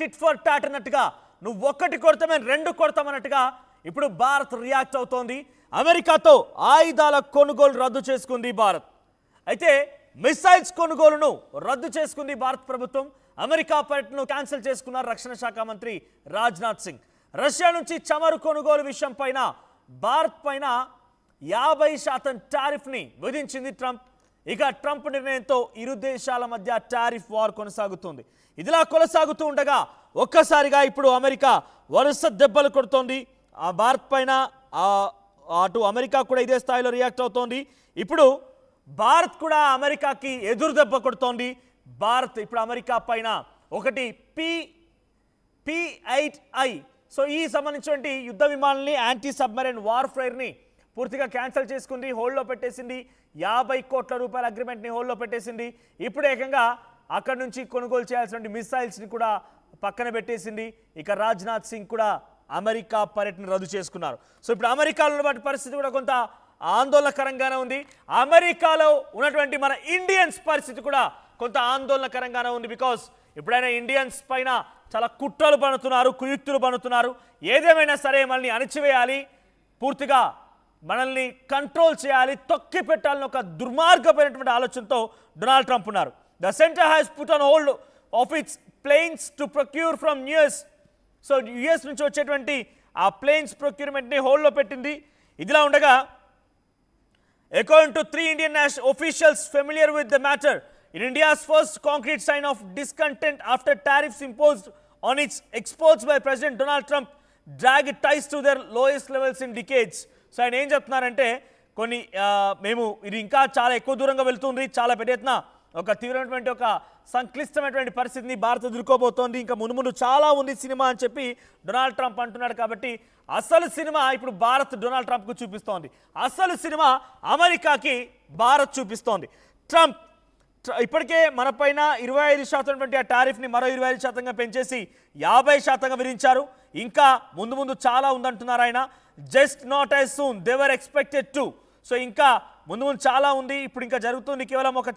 Tit for tat అన్నట్టుగా నువ్వు ఒక్కటి కొడతామని రెండు కొడతామన్నట్టుగా ఇప్పుడు భారత్ రియాక్ట్ అవుతోంది. అమెరికాతో ఆయుధాల కొనుగోలు రద్దు చేసుకుంది భారత్. అయితే మిసైల్స్ కొనుగోలును రద్దు చేసుకుంది భారత ప్రభుత్వం. అమెరికా పర్యటనను క్యాన్సిల్ చేసుకున్నారు రక్షణ శాఖ మంత్రి రాజ్నాథ్ సింగ్. రష్యా నుంచి చమురు కొనుగోలు విషయం పైన భారత్ పైన 50% టారిఫ్ని విధించింది ట్రంప్. ఇక ట్రంప్ నిర్ణయంతో ఇరు దేశాల మధ్య టారిఫ్ వార్ కొనసాగుతుంది. ఇదిలా కొనసాగుతూ ఉండగా ఒక్కసారిగా ఇప్పుడు అమెరికా వరుస దెబ్బలు కొడుతోంది ఆ భారత్ పైన. అటు అమెరికా కూడా ఇదే స్థాయిలో రియాక్ట్ అవుతోంది. ఇప్పుడు భారత్ కూడా అమెరికాకి ఎదురు దెబ్బ కొడుతోంది. భారత్ ఇప్పుడు అమెరికా పైన ఒకటి P-8I సో ఈ సంబంధించినటువంటి యుద్ధ విమానాలని యాంటీ సబ్మెరైన్ వార్ఫేర్ని పూర్తిగా క్యాన్సిల్ చేసుకుంది, హోల్డ్లో పెట్టేసింది. 50 కోట్ల రూపాయల అగ్రిమెంట్ని హోల్డ్లో పెట్టేసింది. ఇప్పుడు ఏకంగా అక్కడి నుంచి కొనుగోలు చేయాల్సిన మిసైల్స్ని కూడా పక్కన పెట్టేసింది. ఇక రాజ్నాథ్ సింగ్ కూడా అమెరికా పర్యటన రద్దు చేసుకున్నారు. సో ఇప్పుడు అమెరికాలో ఉన్నటువంటి పరిస్థితి కూడా కొంత ఆందోళనకరంగానే ఉంది. అమెరికాలో ఉన్నటువంటి మన ఇండియన్స్ పరిస్థితి కూడా కొంత ఆందోళనకరంగానే ఉంది. బికాస్ ఇప్పుడైనా ఇండియన్స్ పైన చాలా కుట్రలు పన్నుతున్నారు, కుయుక్తులు పన్నుతున్నారు. ఏదేమైనా సరే మనల్ని అణచివేయాలి, పూర్తిగా మనల్ని కంట్రోల్ చేయాలి, తొక్కి పెట్టాలని ఒక దుర్మార్గమైనటువంటి ఆలోచనతో డొనాల్డ్ ట్రంప్ ఉన్నారు. The center has put on hold of its planes to procure from US. So US నుంచి వచ్చేటువంటి ఆ ప్లేన్స్ ప్రొక్యూర్మెంట్ని హోల్డ్లో పెట్టింది. ఇదిలా ఉండగా according to 3 Indian national officials familiar with the matter, in India's first concrete sign of discontent after tariffs imposed on its exports by President Donald Trump drag ties to their lowest levels in decades. So ఆయన ఏం చెప్తున్నారంటే కొన్ని మేము ఇది ఇంకా చాలా ఎక్కువ దూరంగా వెళ్తుంది, చాలా పెద్ద ఎత్తున ఒక తీవ్రమైనటువంటి ఒక సంక్లిష్టమైనటువంటి పరిస్థితిని భారత్ ఎదుర్కోబోతోంది, ఇంకా మునుముందు చాలా ఉంది సినిమా అని చెప్పి డొనాల్డ్ ట్రంప్ అంటున్నాడు. కాబట్టి అసలు సినిమా ఇప్పుడు భారత్ డొనాల్డ్ ట్రంప్కు చూపిస్తోంది, అసలు సినిమా అమెరికాకి భారత్ చూపిస్తోంది. ట్రంప్ ఇప్పటికే మన పైన 25% ఆ టారిఫ్ని మరో 25%గా పెంచేసి 50%గా విధించారు. ఇంకా ముందు ముందు చాలా ఉందంటున్నారు ఆయన. Just not as soon they were expected to. So ఇంకా ముందు ముందు చాలా ఉంది, ఇప్పుడు ఇంకా జరుగుతుంది, కేవలం ఒక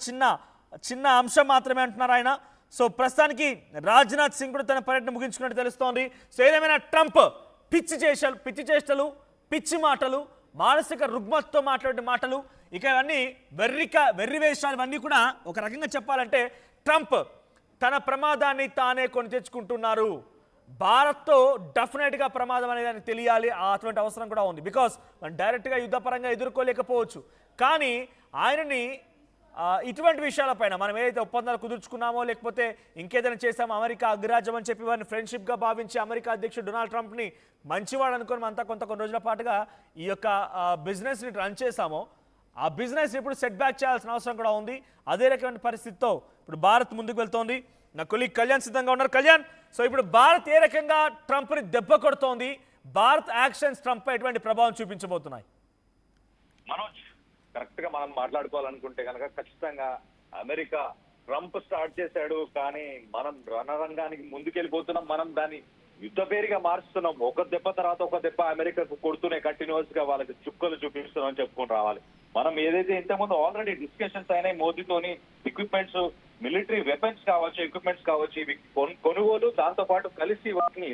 చిన్న అంశం మాత్రమే అంటున్నారు ఆయన. సో ప్రస్తుతానికి రాజ్నాథ్ సింగ్ కూడా తన పర్యటన ముగించుకున్నట్టు తెలుస్తోంది. సో ఏదేమైనా ట్రంప్ పిచ్చి చేష్టలు, పిచ్చి మాటలు, మానసిక రుగ్మతతో మాట్లాడే మాటలు, ఇక ఇవన్నీ వెర్రి వేషాలు, ఇవన్నీ కూడా ఒక రకంగా చెప్పాలంటే ట్రంప్ తన ప్రమాదాన్ని తానే కొని తెచ్చుకుంటున్నారు. భారత్తో డెఫినెట్గా ప్రమాదం అనేది అని తెలియాలి, అటువంటి అవసరం కూడా ఉంది. బికాస్ మనం డైరెక్ట్గా యుద్ధపరంగా ఎదుర్కోలేకపోవచ్చు, కానీ ఆయనని ఇటువంటి విషయాలపైన మనం ఏదైతే ఒప్పందాలు కుదుర్చుకున్నామో లేకపోతే ఇంకేదైనా చేసామో అమెరికా అగ్రరాజ్యం అని చెప్పి వారిని ఫ్రెండ్షిప్గా భావించి అమెరికా అధ్యక్షుడు డొనాల్డ్ ట్రంప్ని మంచివాడు అనుకుని అంతా కొన్ని రోజుల పాటుగా ఈ యొక్క బిజినెస్ని రన్ చేశామో ఆ బిజినెస్ ఇప్పుడు సెట్ బ్యాక్ చేయాల్సిన అవసరం కూడా ఉంది. అదే రకమైన పరిస్థితితో ఇప్పుడు భారత్ ముందుకు వెళ్తోంది. నా కొలీగ్ కళ్యాణ్ సిద్ధంగా ఉన్నారు. కళ్యాణ్, సో ఇప్పుడు భారత్ ఏ రకంగా ట్రంప్ని దెబ్బ కొడుతోంది, భారత్ యాక్షన్స్ ట్రంప్ ఎటువంటి ప్రభావం చూపించబోతున్నాయి? మనోజ్, కరెక్ట్ గా మనం మాట్లాడుకోవాలనుకుంటే కనుక ఖచ్చితంగా అమెరికా ట్రంప్ స్టార్ట్ చేశాడు, కానీ మనం రణరంగానికి ముందుకెళ్ళిపోతున్నాం. మనం దాన్ని యుద్ధ పేరుగా మార్చుతున్నాం. ఒక దెబ్బ తర్వాత ఒక దెబ్బ అమెరికాకు కొడుతూనే కంటిన్యూస్ గా వాళ్ళకి చుక్కలు చూపిస్తున్నాం అని చెప్పుకొని రావాలి. మనం ఏదైతే ఇంతకుముందు ఆల్రెడీ డిస్కషన్స్ అయినాయి మోదీతోని, ఎక్విప్మెంట్స్, మిలిటరీ వెపన్స్ కావచ్చు, ఎక్విప్మెంట్స్ కావచ్చు, ఇవి కొనుగోలు, దాంతో పాటు కలిసి వాటిని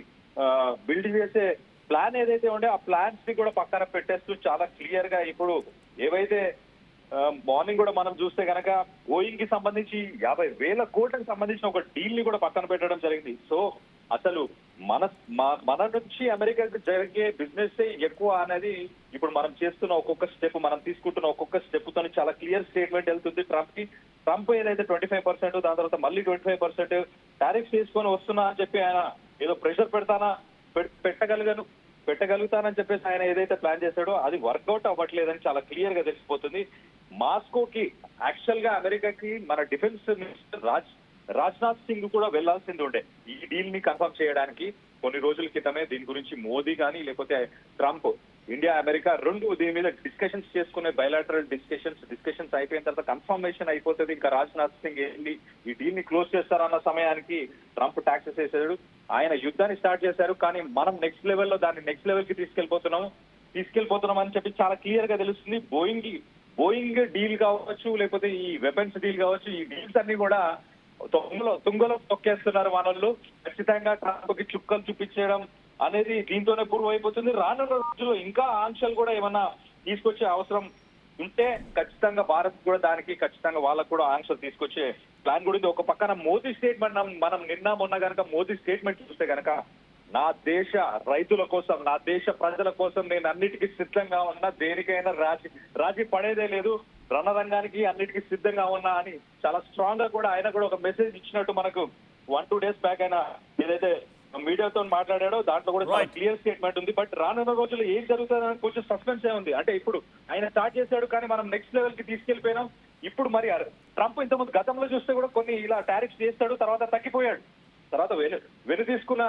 బిల్డ్ చేసే ప్లాన్ ఏదైతే ఉండే ఆ ప్లాన్స్ ని కూడా పక్కన పెట్టేస్తూ చాలా క్లియర్ గా ఇప్పుడు ఏవైతే మార్నింగ్ కూడా మనం చూస్తే కనుక బోయింగ్ కి సంబంధించి 50,000 కోట్లకు సంబంధించిన ఒక డీల్ ని కూడా పక్కన పెట్టడం జరిగింది. సో అసలు మన నుంచి అమెరికాకి జరిగే బిజినెస్ ఎక్కువ అనేది ఇప్పుడు మనం చేస్తున్న ఒక్కొక్క స్టెప్, మనం తీసుకుంటున్న ఒక్కొక్క స్టెప్ తోని చాలా క్లియర్ స్టేట్మెంట్ వెళ్తుంది ట్రంప్ కి. ట్రంప్ ఏదైతే 25%, దాని తర్వాత మళ్ళీ 25% టారిఫ్స్ తీసుకొని వస్తున్నా అని చెప్పి ఆయన ఏదో ప్రెషర్ పెట్టగలుగుతానని చెప్పేసి ఆయన ఏదైతే ప్లాన్ చేశాడో అది వర్కౌట్ అవ్వట్లేదని చాలా క్లియర్ గా తెలిసిపోతుంది. మాస్కోకి యాక్చువల్ గా అమెరికాకి మన డిఫెన్స్ మినిస్టర్ రాజ్నాథ్ సింగ్ కూడా వెళ్లాల్సింది ఉండే ఈ డీల్ ని కన్ఫర్మ్ చేయడానికి. కొన్ని రోజుల క్రితమే దీని గురించి మోదీ కానీ లేకపోతే ట్రంప్, ఇండియా అమెరికా రెండు దీని మీద డిస్కషన్స్ చేసుకునే బయలాటరల్ డిస్కషన్స్ అయిపోయిన తర్వాత కన్ఫర్మేషన్ అయిపోతుంది. ఇంకా రాజ్నాథ్ సింగ్ ఏంటి ఈ డీల్ ని క్లోజ్ చేస్తారన్న సమయానికి ట్రంప్ ట్యాక్సెస్ వేసాడు, ఆయన యుద్ధాన్ని స్టార్ట్ చేశారు. కానీ మనం నెక్స్ట్ లెవెల్లో దాన్ని నెక్స్ట్ లెవెల్ కి తీసుకెళ్లిపోతున్నాం అని చెప్పి చాలా క్లియర్ గా తెలుస్తుంది. బోయింగ్ డీల్ కావచ్చు, లేకపోతే ఈ వెపన్స్ డీల్ కావచ్చు, ఈ డీల్స్ అన్ని కూడా తుంగలో తొక్కేస్తున్నారు మనోళ్ళు. ఖచ్చితంగా ట్రంప్కి చుక్కలు చూపించడం అనేది దీంతోనే పూర్వం అయిపోతుంది. రానున్న రోజుల్లో ఇంకా ఆంక్షలు కూడా ఏమన్నా తీసుకొచ్చే అవసరం ఉంటే ఖచ్చితంగా భారత్ కూడా దానికి ఖచ్చితంగా వాళ్ళకు కూడా ఆంక్షలు తీసుకొచ్చే ప్లాన్ కూడా ఉంది. ఒక పక్కన మోదీ స్టేట్మెంట్ మనం నిన్న మొన్న కనుక మోదీ స్టేట్మెంట్ చూస్తే కనుక నా దేశ రైతుల కోసం, నా దేశ ప్రజల కోసం నేను అన్నిటికీ సిద్ధంగా ఉన్నా, దేనికైనా రాజీ పడేదే లేదు, రణరంగానికి అన్నిటికీ సిద్ధంగా ఉన్నా అని చాలా స్ట్రాంగ్ గా కూడా ఆయన కూడా ఒక మెసేజ్ ఇచ్చినట్టు మనకు 1-2 డేస్ బ్యాక్ ఆయన ఏదైతే మీడియాతో మాట్లాడాడో దాంట్లో కూడా చాలా క్లియర్ స్టేట్మెంట్ ఉంది. బట్ రానున్న రోజుల్లో ఏం జరుగుతుందని కొంచెం సస్పెన్స్ ఉంది. అంటే ఇప్పుడు ఆయన స్టార్ట్ చేశాడు కానీ మనం నెక్స్ట్ లెవెల్ కి తీసుకెళ్లిపోయినాం. ఇప్పుడు మరి ట్రంప్ ఇంతకుముందు గతంలో చూస్తే కూడా కొన్ని ఇలా టారిఫ్స్ చేస్తాడు, తర్వాత తగ్గిపోయాడు, తర్వాత వెను తీసుకున్న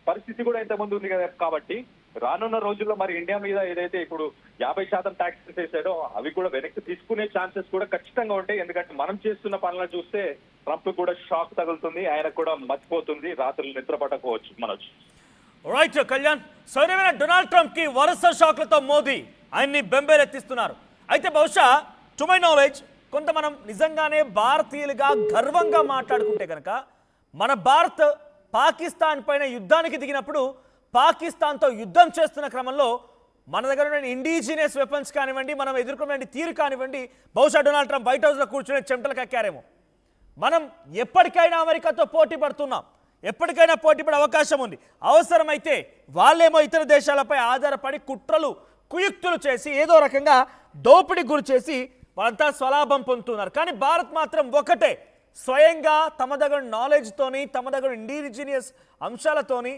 పరిస్థితి కూడా ఇంతకుముందు ఉంది కదా. కాబట్టి రానున్న రోజుల్లో మరి ఇండియా మీద ఏదైతే ఇప్పుడు 50% ట్యాక్సెస్ వేసాడో అవి కూడా వెనక్కి తీసుకునే ఛాన్సెస్ కూడా ఖచ్చితంగా ఉంటాయి. ఎందుకంటే మనం చేస్తున్న పనులను చూస్తే ట్రంప్ కూడా షాక్ తగులుతుంది, ఆయన కూడా మర్చిపోతుంది, రాత్రులు నిద్ర పట్టకపోవచ్చు. మనోజ్ రైట్ కళ్యాణ్, సరైన డొనాల్డ్ ట్రంప్ కి వరుస షాక్లతో మోదీ ఆయన్ని బెంబేలెత్తిస్తున్నారు. అయితే బహుశా టు మై నాలెడ్జ్ కొంత మనం నిజంగానే భారతీయులుగా గర్వంగా మాట్లాడుకుంటే కనుక మన భారత్ పాకిస్తాన్ పైన యుద్ధానికి దిగినప్పుడు పాకిస్తాన్తో యుద్ధం చేస్తున్న క్రమంలో మన దగ్గర ఉన్న ఇండిజినియస్ వెపన్స్ కానివ్వండి, మనం ఎదుర్కొనే తీరు కానివ్వండి, బహుశా డొనాల్డ్ ట్రంప్ వైట్ హౌస్లో కూర్చునే చెమటలు కక్కారేమో. మనం ఎప్పటికైనా అమెరికాతో పోటీ పడుతున్నాం, ఎప్పటికైనా పోటీ పడే అవకాశం ఉంది. అవసరమైతే వాళ్ళేమో ఇతర దేశాలపై ఆధారపడి కుట్రలు కుయుక్తులు చేసి ఏదో రకంగా దోపిడీ గురి చేసి వాళ్ళంతా స్వలాభం పొందుతున్నారు. కానీ భారత్ మాత్రం ఒకటే, స్వయంగా తమ దగ్గర నాలెడ్జ్తోని, తమ దగ్గర ఇండిజినియస్ అంశాలతోని.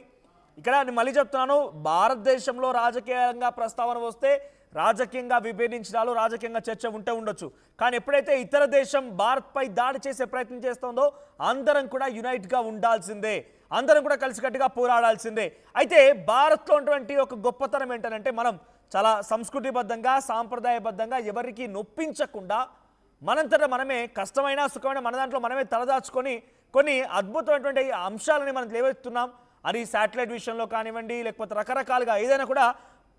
ఇక్కడ నేను మళ్ళీ చెప్తున్నాను, భారతదేశంలో రాజకీయంగా ప్రస్తావన వస్తే రాజకీయంగా విభేదించడాలు, రాజకీయంగా చర్చ ఉంటే ఉండొచ్చు. కానీ ఎప్పుడైతే ఇతర దేశం భారత్పై దాడి చేసే ప్రయత్నం చేస్తుందో అందరం కూడా యునైట్గా ఉండాల్సిందే, అందరం కూడా కలిసికట్టుగా పోరాడాల్సిందే. అయితే భారత్లో ఉన్నటువంటి ఒక గొప్పతనం ఏంటంటే మనం చాలా సంస్కృతిబద్ధంగా, సాంప్రదాయబద్ధంగా ఎవరికి నొప్పించకుండా మనంతటా మనమే కష్టమైన సుఖమైన మన దాంట్లో మనమే తలదాచుకొని కొన్ని అద్భుతమైనటువంటి అంశాలని మనం లేవెత్తున్నాం. అది శాటిలైట్ విషయంలో కానివ్వండి, లేకపోతే రకరకాలుగా ఏదైనా కూడా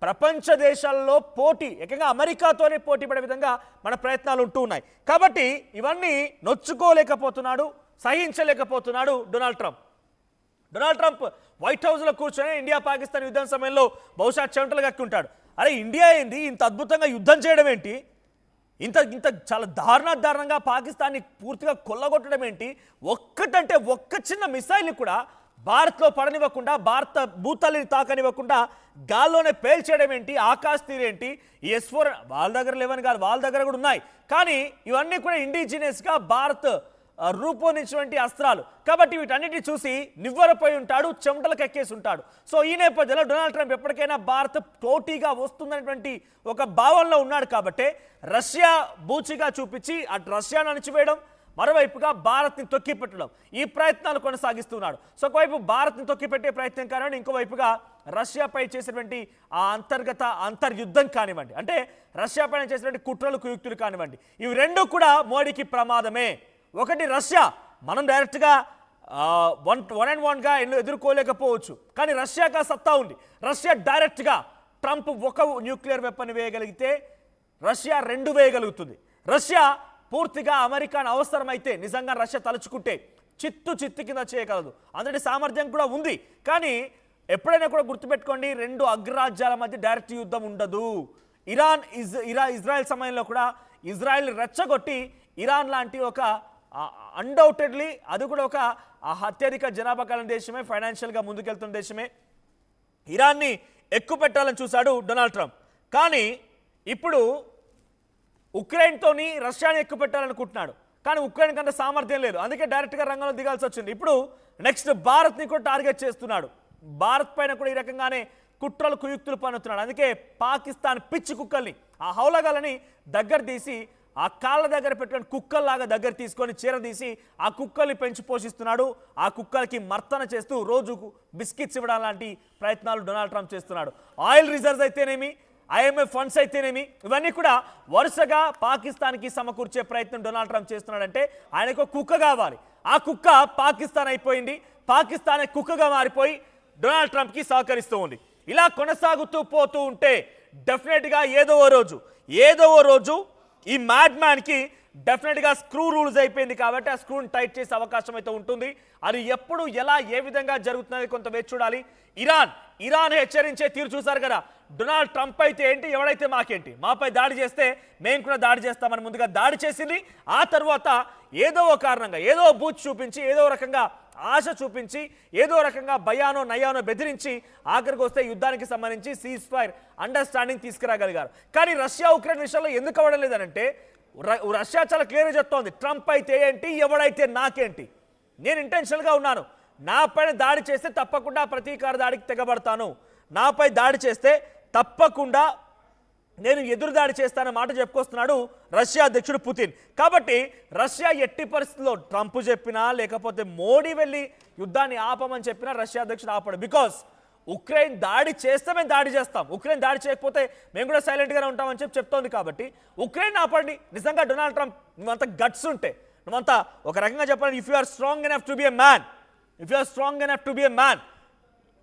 ప్రపంచ దేశాల్లో పోటీ, ఏకంగా అమెరికాతోనే పోటీ పడే విధంగా మన ప్రయత్నాలు ఉంటూ ఉన్నాయి. కాబట్టి ఇవన్నీ నొచ్చుకోలేకపోతున్నాడు, సహించలేకపోతున్నాడు Donald Trump. Donald Trump white హౌస్లో కూర్చొని ఇండియా పాకిస్తాన్ యుద్ధం సమయంలో బహుశా చెమటలు కక్కి ఉంటాడు. అరే ఇండియా ఏంది ఇంత అద్భుతంగా యుద్ధం చేయడం ఏంటి, ఇంత ఇంత చాలా దారుణంగా పాకిస్తాన్ని పూర్తిగా కొల్లగొట్టడం ఏంటి, ఒక్కటంటే ఒక్క చిన్న మిసైల్ని కూడా భారత్లో పడనివ్వకుండా, భారత భూతల్లిని తాకనివ్వకుండా గాల్లోనే పేల్చేయడం ఏంటి, ఆకాశ్ తీరేంటి, ఈ S-4 వాళ్ళ దగ్గర లేవని కాదు, వాళ్ళ దగ్గర కూడా ఉన్నాయి. కానీ ఇవన్నీ కూడా ఇండిజినియస్గా భారత్ రూపొందించినటువంటి అస్త్రాలు. కాబట్టి వీటన్నిటిని చూసి నివ్వరపోయి ఉంటాడు, చెమటలకు ఎక్కేసి ఉంటాడు. సో ఈ నేపథ్యంలో డొనాల్డ్ ట్రంప్ ఎప్పటికైనా భారత్ పోటీగా వస్తుందనేటువంటి ఒక భావనలో ఉన్నాడు. కాబట్టి రష్యా బూచిగా చూపించి అటు రష్యాను అణిచివేయడం, మరోవైపుగా భారత్ని తొక్కిపెట్టడం, ఈ ప్రయత్నాలు కొనసాగిస్తున్నాడు. సో ఒకవైపు భారత్ని తొక్కిపెట్టే ప్రయత్నం కానివ్వండి, ఇంకోవైపుగా రష్యాపై చేసినటువంటి ఆ అంతర్యుద్ధం కానివ్వండి, అంటే రష్యా పైన చేసినటువంటి కుట్రలు కుయుక్తులు కానివ్వండి, ఇవి రెండు కూడా మోడీకి ప్రమాదమే. ఒకటి రష్యా, మనం డైరెక్ట్గా 1-on-1గా ఎదుర్కోలేకపోవచ్చు, కానీ రష్యాగా సత్తా ఉంది. రష్యా డైరెక్ట్గా ట్రంప్ ఒక న్యూక్లియర్ వెపన్ వేయగలిగితే రష్యా 2 వేయగలుగుతుంది. రష్యా పూర్తిగా అమెరికాను అవసరమైతే నిజంగా రష్యా తలుచుకుంటే చిత్తు కింద చేయగలదు, అంతటి సామర్థ్యం కూడా ఉంది. కానీ ఎప్పుడైనా కూడా గుర్తుపెట్టుకోండి, 2 అగ్రరాజ్యాల మధ్య డైరెక్ట్ యుద్ధం ఉండదు. ఇజ్రాయెల్ సమయంలో కూడా ఇజ్రాయెల్ రెచ్చగొట్టి ఇరాన్ లాంటి ఒక అన్డౌటెడ్లీ అది కూడా ఒక అత్యధిక జనాభా కలిగిన దేశమే, ఫైనాన్షియల్గా ముందుకెళ్తున్న దేశమే, ఇరాన్ని ఎక్కుపెట్టాలని చూశాడు డొనాల్డ్ ట్రంప్. కానీ ఇప్పుడు ఉక్రెయిన్తోని రష్యాని ఎక్కుపెట్టాలనుకుంటున్నాడు, కానీ ఉక్రెయిన్ కంటే సామర్థ్యం లేదు, అందుకే డైరెక్ట్గా రంగంలో దిగాల్సి వచ్చింది. ఇప్పుడు నెక్స్ట్ భారత్ని కూడా టార్గెట్ చేస్తున్నాడు, భారత్ పైన కూడా ఈ రకంగానే కుట్రలు కుయుక్తులు పన్నుతున్నాడు. అందుకే పాకిస్తాన్ పిచ్చి కుక్కల్ని, ఆ హౌలగాలని దగ్గర తీసి ఆ కాళ్ళ దగ్గర పెట్టుకొని కుక్కల్లాగా దగ్గర తీసుకొని చీరదీసి ఆ కుక్కల్ని పెంచి పోషిస్తున్నాడు. ఆ కుక్కలకి మర్తన చేస్తూ రోజుకు బిస్కెట్స్ ఇవ్వడం లాంటి ప్రయత్నాలు డొనాల్డ్ ట్రంప్ చేస్తున్నాడు. ఆయిల్ రిజర్వ్స్ అయితేనేమి, IMF ఫండ్స్ అయితేనేమి, ఇవన్నీ కూడా వరుసగా పాకిస్తాన్కి సమకూర్చే ప్రయత్నం డొనాల్డ్ ట్రంప్ చేస్తున్నాడంటే ఆయనకు కుక్క కావాలి. ఆ కుక్క పాకిస్తాన్ అయిపోయింది, పాకిస్తాన్ కుక్కగా మారిపోయి డొనాల్డ్ ట్రంప్కి సహకరిస్తూ ఉంది. ఇలా కొనసాగుతూ పోతూ ఉంటే డెఫినెట్గా ఏదో ఓ రోజు ఈ మ్యాడ్ మ్యాన్కి డెఫినెట్గా స్క్రూ రూల్స్ అయిపోయింది కాబట్టి ఆ స్క్రూని టైట్ చేసే అవకాశం అయితే ఉంటుంది. అది ఎప్పుడు ఎలా ఏ విధంగా జరుగుతున్నది కొంత వేచి చూడాలి. ఇరాన్ హెచ్చరించే తీరు చూసారు కదా. డొనాల్డ్ ట్రంప్ అయితే ఏంటి, ఎవడైతే మాకేంటి, మాపై దాడి చేస్తే మేము కూడా దాడి చేస్తామని ముందుగా దాడి చేసింది. ఆ తర్వాత ఏదో ఒక కారణంగా ఏదో బూత్ చూపించి ఏదో రకంగా ఆశ చూపించి ఏదో రకంగా భయానో నయానో బెదిరించి ఆఖరికి వస్తే యుద్ధానికి సంబంధించి సీజ్ ఫైర్ అండర్స్టాండింగ్ తీసుకురాగలిగారు. కానీ రష్యా ఉక్రెయిన్ విషయంలో ఎందుకు అవ్వడం లేదనంటే రష్యా చాలా క్లియర్గా చెప్తోంది, ట్రంప్ అయితే ఏంటి ఎవడైతే నాకేంటి, నేను ఇంటెన్షనల్గా ఉన్నాను, నాపైన దాడి చేస్తే తప్పకుండా ప్రతీకార దాడికి తెగబడతాను, నాపై దాడి చేస్తే తప్పకుండా నేను ఎదురు దాడి చేస్తానన్న మాట చెప్పుకొస్తున్నాడు రష్యా అధ్యక్షుడు పుతిన్. కాబట్టి రష్యా ఎట్టి పరిస్థితుల్లో ట్రంప్ చెప్పినా లేకపోతే మోడీ వెళ్ళి యుద్ధాన్ని ఆపమని చెప్పినా రష్యా అధ్యక్షుడు ఆపడు. బికాస్ ఉక్రెయిన్ దాడి చేస్తే మేము దాడి చేస్తాం, ఉక్రెయిన్ దాడి చేయకపోతే మేము కూడా సైలెంట్గానే ఉంటామని చెప్తోంది. కాబట్టి ఉక్రెయిన్ ఆపండి. నిజంగా డొనాల్డ్ ట్రంప్ నువ్వంతా గట్స్ ఉంటే, నువ్వంతా ఒక రకంగా చెప్పాలి, if you are strong enough to be a man, if you are strong enough to be a man,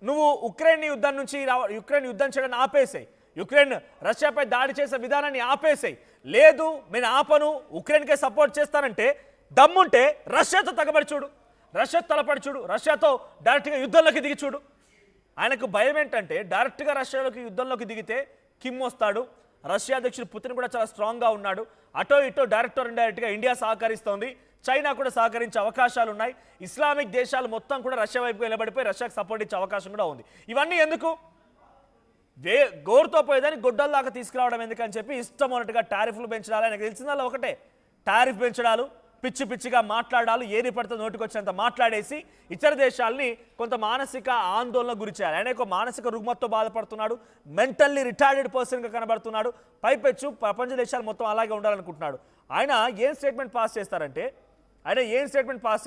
నువ్వు ఉక్రెయిన్ యుద్ధం నుంచి యుక్రెయిన్ యుద్ధం చేయడాన్ని ఆపేసాయి, యుక్రెయిన్ రష్యాపై దాడి చేసే విధానాన్ని ఆపేసాయి. లేదు నేను ఆపను, ఉక్రెయిన్కే సపోర్ట్ చేస్తానంటే దమ్ముంటే రష్యాతో తగబడి చూడు, రష్యాతో తలపడి చూడు, రష్యాతో డైరెక్ట్గా యుద్ధంలోకి దిగి చూడు. ఆయనకు భయం ఏంటంటే డైరెక్ట్గా రష్యాలోకి యుద్ధంలోకి దిగితే కిమ్ వస్తాడు. రష్యా అధ్యక్షుడు పుతిన్ కూడా చాలా స్ట్రాంగ్గా ఉన్నాడు. అటో ఇటో డైరెక్ట్ ఆర్ ఇండైరెక్ట్గా ఇండియా సహకరిస్తోంది, చైనా కూడా సహకరించే అవకాశాలు ఉన్నాయి. ఇస్లామిక్ దేశాలు మొత్తం కూడా రష్యా వైపు నిలబడిపోయి రష్యాకు సపోర్ట్ ఇచ్చే అవకాశం కూడా ఉంది. ఇవన్నీ ఎందుకు, గోరుతో పోయేదాన్ని గొడ్డల్లాగా తీసుకురావడం ఎందుకని చెప్పి ఇష్టం ఉన్నట్టుగా టారిఫ్లు పెంచడాలి. ఆయనకు తెలిసిందల్లా ఒకటే, టారిఫ్ పెంచడాలు, పిచ్చి పిచ్చిగా మాట్లాడాలు, ఏది పడితే నోటికి వచ్చినంత మాట్లాడేసి ఇతర దేశాలని కొంత మానసిక ఆందోళన గురి చేయాలి. ఆయన ఒక మానసిక రుగ్మతతో బాధపడుతున్నాడు, మెంటల్లీ రిటార్డెడ్ పర్సన్గా కనబడుతున్నాడు. పైపెచ్చు ప్రపంచ దేశాలు మొత్తం అలాగే ఉండాలనుకుంటున్నాడు. ఆయన ఏం స్టేట్మెంట్ పాస్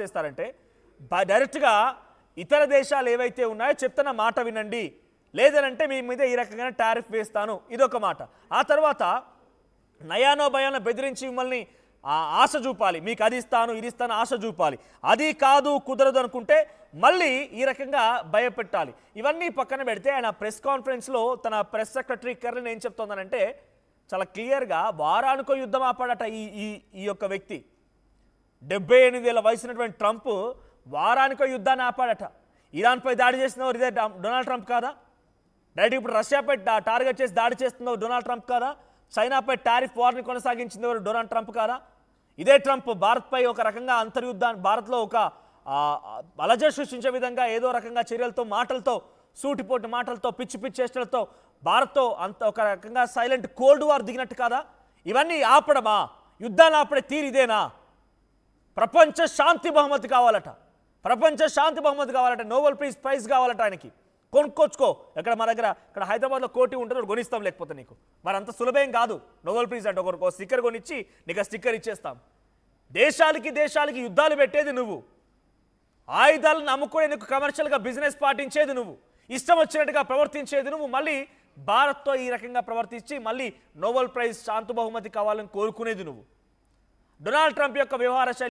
చేస్తారంటే డైరెక్ట్గా ఇతర దేశాలు ఏవైతే ఉన్నాయో చెప్తున్న మాట వినండి, లేదనంటే మీ మీద ఈ రకంగా టారిఫ్ వేస్తాను, ఇదొక మాట. ఆ తర్వాత నయానో భయానో బెదిరించి మిమ్మల్ని ఆశ చూపాలి, మీకు అది ఇస్తాను ఇది ఇస్తాను ఆశ చూపాలి, అది కాదు కుదరదు అనుకుంటే మళ్ళీ ఈ రకంగా భయపెట్టాలి. ఇవన్నీ పక్కన పెడితే ఆయన ప్రెస్ కాన్ఫరెన్స్లో తన ప్రెస్ సెక్రటరీ కెర్లిన్ ఏం చెప్తోందనంటే చాలా క్లియర్గా వారానికో యుద్ధం ఆపాడట ఈ యొక్క వ్యక్తి. 78 ఏళ్ళ వయసున్నటువంటి ట్రంప్ వారానికో యుద్ధాన్ని ఆపాడట. ఇరాన్పై దాడి చేస్తున్నవారు ఇదే డొనాల్డ్ ట్రంప్ కాదా? డైరెక్ట్ ఇప్పుడు రష్యాపై టార్గెట్ చేసి దాడి చేస్తున్నవారు డొనాల్డ్ ట్రంప్ కాదా? చైనాపై టారిఫ్ వార్ని కొనసాగించినవారు డొనాల్డ్ ట్రంప్ కాదా? ఇదే ట్రంప్ భారత్పై ఒక రకంగా అంతర్యుద్ధాన్ని, భారత్లో ఒక అలజడి సృష్టించే విధంగా ఏదో రకంగా చర్యలతో, మాటలతో, సూటిపోటు మాటలతో, పిచ్చి పిచ్చి చేష్టలతో భారత్తో అంత ఒక రకంగా సైలెంట్ కోల్డ్ వార్ దిగినట్టు కాదా? ఇవన్నీ ఆపడమా? యుద్ధాన్ని ఆపడే తీరు ఇదేనా? ప్రపంచ శాంతి బహుమతి కావాలట, నోబెల్ ప్రైజ్ కావాలట ఆయనకి. కొనుక్కోచ్చుకో, ఎక్కడ మా దగ్గర ఇక్కడ హైదరాబాద్లో కోటి ఉంటుంది, కొనిస్తాం, లేకపోతే నీకు మరి అంత సులభం కాదు. నోబెల్ ప్రైజ్ అంటే ఒకరికి స్టిక్కర్ కొనిచ్చి నీకు స్టిక్కర్ ఇచ్చేస్తాం. దేశాలకి యుద్ధాలు పెట్టేది నువ్వు, ఆయుధాలను నమ్ముకునే నీకు కమర్షియల్గా బిజినెస్ పాటించేది నువ్వు, ఇష్టం వచ్చినట్టుగా ప్రవర్తించేది నువ్వు. మళ్ళీ భారత్తో ఈ రకంగా ప్రవర్తించి మళ్ళీ నోబెల్ ప్రైజ్ శాంతి బహుమతి కావాలని కోరుకునేది నువ్వు. డొనాల్డ్ ట్రంప్ యొక్క వ్యవహార